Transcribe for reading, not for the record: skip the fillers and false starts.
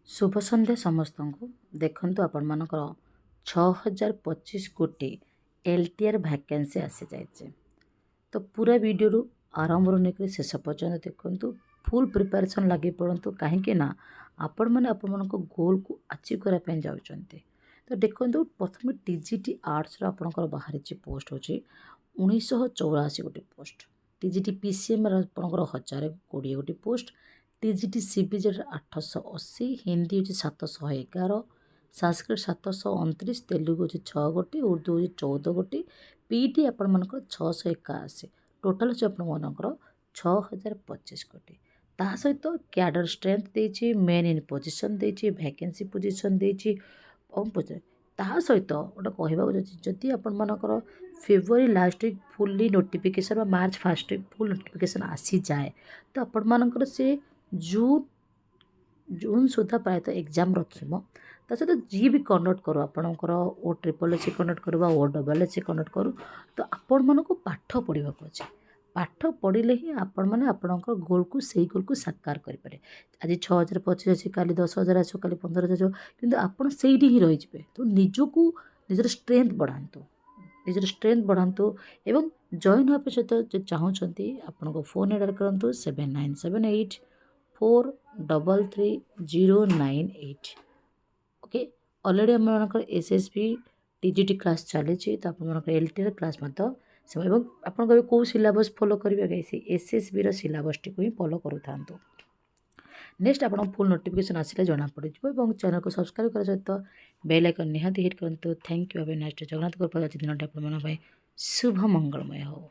शुभ संध्या समस्त को देखु आपण मानकर 6025 गोटी एलटीआर वैकेंसी आसी जाए। तो पूरा वीडियो रु आरंभ नहीं शेष पर्यंत देखु फुल प्रिपरेशन लगे पड़तु कहीं ना आपण मैंने आपण गोल को अचीव करने जाऊँच। तो देखो प्रथम टीजीटी आर्ट्स आपंकर बाहरी पोस्ट हो 1984 गोटे पोस्ट, टीजीटी पीसीएम आपंकर 1020 गोटे पोस्ट, टीजीटी सीबीजेड 880, हिंदी हूँ 711, संस्कृत 729, तेलुगु हूँ 6 गोटी, उर्दू हूँ 14 गोटी, पीटी आपण मानकर 681, टोटाल हूँ आपंकर 6025 गोटी। ता सहित कैडर स्ट्रेंथ देछि, मेन इन पोजिशन देछि, वैकेंसी पोजिशन देछि ता सहित गोटे कहवाक जदि आपर February last week fully notification March first week full notification आसी जाए तो आपर से जून सुधा प्रायतः एग्जाम रखिम। ता सहित जी भी कन्डक्ट करूँ आपणकर ओ ट्रिपल एच कन्डक्ट करवा ओ डबल एच कन्डक्ट करूँ तो आपण मानक पाठ पढ़ा अच्छे, पाठ पढ़ले ही आपण मैंने आपणकर गोल को सही गोल को साकार करें। आज 6025 अच्छे काली 10,000 आस काली 15,000 कि आपड़ से ही रही। तो निजक निजर स्ट्रेंथ बढ़ातु, निजर स्ट्रेंथ बढ़ातु एवं जॉइन होगा सहित चाहूँगी आपको फोन एडर करूँ 7978 433 098। ओके अलरेडी आम एसएसबी टीजीटी क्लास चली तो आप एलटीआर क्लास आपको कौ सिलेबस फॉलो करेंगे से एसएसबी सिलेबस टी ही फॉलो करूँ। नेक्स्ट आप फुल नोटिफिकेशन आसिले जना पड़ और चैनल को सब्सक्राइब कर सहित बेल आइकन निहाती हिट करूँ। Thank you. नेक्स्ट जगन्नाथ कृपा दिन आप शुभ मंगलमय हो।